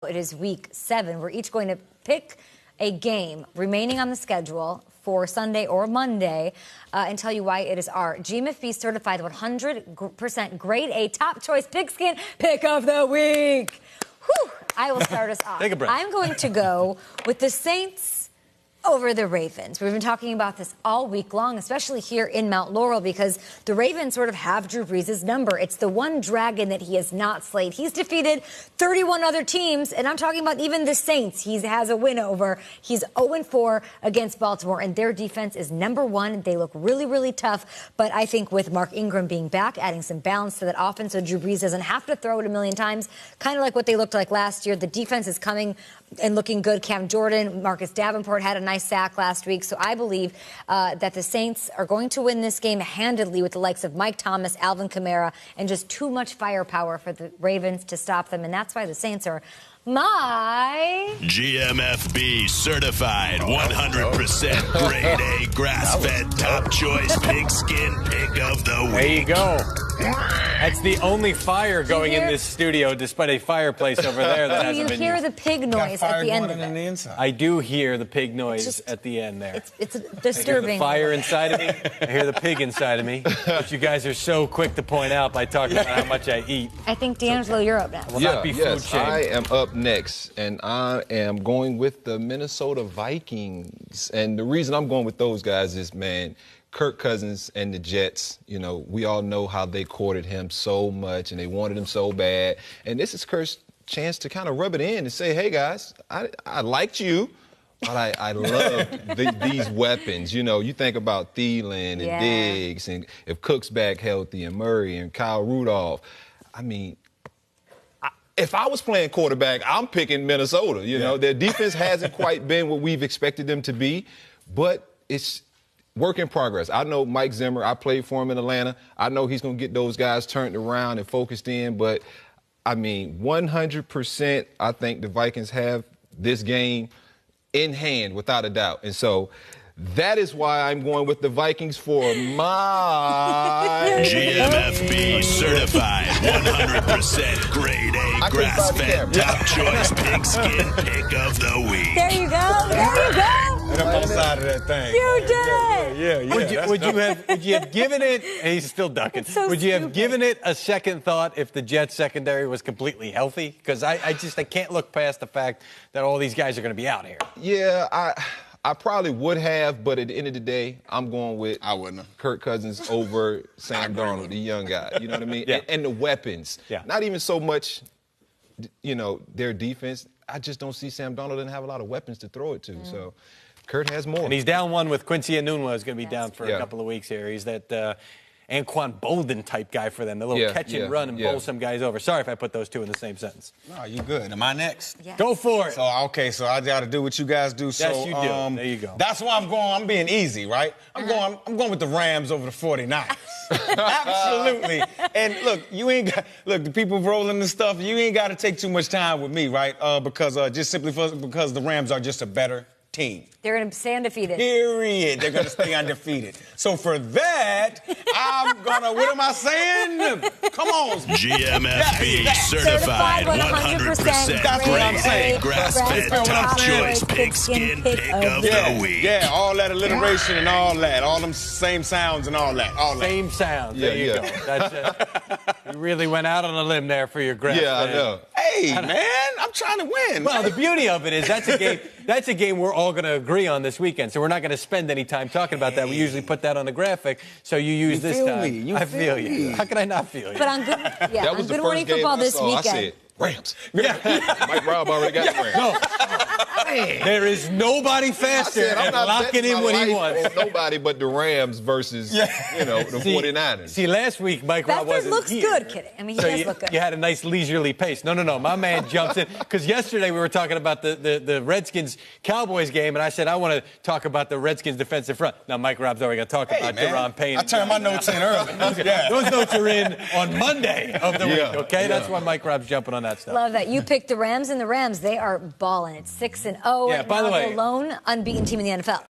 It is week 7. We're each going to pick a game remaining on the schedule for Sunday or Monday and tell you why it is our GMFB certified 100% grade A top choice pigskin pick of the week. Whew, I will start us off. Take a breath. I'm going to go with the Saints over the Ravens. We've been talking about this all week long, especially here in Mount Laurel, because the Ravens sort of have Drew Brees' number. It's the one dragon that he has not slayed. He's defeated 31 other teams, and I'm talking about even the Saints. He has a win over. He's 0-4 against Baltimore, and their defense is #1. They look really, really tough, but I think with Mark Ingram being back, adding some balance to that offense so Drew Brees doesn't have to throw it a million times, kind of like what they looked like last year. The defense is coming and looking good. Cam Jordan, Marcus Davenport had a nice sack last week. So I believe that the Saints are going to win this game handedly with the likes of Mike Thomas, Alvin Kamara, and just too much firepower for the Ravens to stop them. And that's why the Saints are my GMFB certified 100% grade A grass-fed top choice pigskin pick of the week. There you go. That's the only fire going in this studio, despite a fireplace over there that hasn't been used. Do you hear the pig noise at the end of it? I do hear the pig noise at the end there. It's disturbing. I hear the fire inside of me. I hear the pig inside of me, which you guys are so quick to point out by talking about how much I eat. I think, D'Angelo, you're up next. Will not be food shamed. I am up next, and I am going with the Minnesota Vikings. And the reason I'm going with those guys is, man, Kirk Cousins and the Jets, you know, we all know how they courted him so much and they wanted him so bad. And this is Kirk's chance to kind of rub it in and say, hey, guys, I liked you, but I love these weapons. You know, you think about Thielen and Diggs, and if Cook's back healthy, and Murray and Kyle Rudolph. I mean, if I was playing quarterback, I'm picking Minnesota. You know, their defense hasn't quite been what we've expected them to be, but it's work in progress. I know Mike Zimmer. I played for him in Atlanta. I know he's going to get those guys turned around and focused in. But, I mean, 100% I think the Vikings have this game in hand without a doubt. And so that is why I'm going with the Vikings for my GMFB certified 100% grade A grass-fed top choice pigskin pick of the week. There you go. There you go. And I'm outside of that thing. You did. Yeah. Would you have given it? He's still ducking. So would you have stupid. given it a second thought if the Jets secondary was completely healthy? Because I can't look past the fact that all these guys are going to be out here. Yeah, I probably would have, but at the end of the day, I'm going with Kirk Cousins over Sam Darnold, the young guy. You know what I mean? Yeah. And the weapons. Yeah. Not even so much, you know, their defense. I just don't see Sam Darnold didn't have a lot of weapons to throw it to. So Kurt has more. And he's down one with Quincy Enunwa is going to be down for a couple of weeks here. He's that Anquan Bolden type guy for them, the little catch and run and bowl some guys over. Sorry if I put those two in the same sentence. No, you good. Am I next? Yes. Go for it. So, okay, so I got to do what you guys do. So, Yes, you do. There you go. That's why I'm going. I'm being easy, right? I'm going with the Rams over the 49ers. Absolutely. And look, you ain't got, the people rolling the stuff, you ain't got to take too much time with me, right? Because because the Rams are just a better team. They're going to stay undefeated. Period. They're going to stay undefeated. So for that, I'm going to, what am I saying? Come on. GMFB certified 100% grade A grass-fed top choice pigskin pick of the week. Yeah, all that alliteration and all that. All them same sounds and all that. Same sounds. There you go. That's it. You really went out on a limb there for your grass. Yeah, I know. Hey, man, I'm trying to win. Well, the beauty of it is that's a game we're all going to agree on this weekend, so we're not going to spend any time talking about that. We usually put that on the graphic, so you use this time. I feel you. How can I not feel you? But on Good, That was on Good the Morning first game Football I this saw. weekend. I said, Rams. Mike Robb already got the Rams. No. There is nobody faster at locking in what he wants. Nobody but the Rams versus, the 49ers. See, last week Mike Robb wasn't looks here. good, kidding. I mean, he does look good. You had a nice leisurely pace. No. My man jumps in. Because yesterday we were talking about the Redskins-Cowboys game, and I said I want to talk about the Redskins defensive front. Now, Mike Robb's already going to talk about Deron Payne. I turned my notes in early. Those notes are in on Monday of the week, okay? That's why Mike Robb's jumping on that stuff. Love that. You picked the Rams, and the Rams, they are balling. It's 6-0. Yeah, by the way, the lone unbeaten team in the NFL.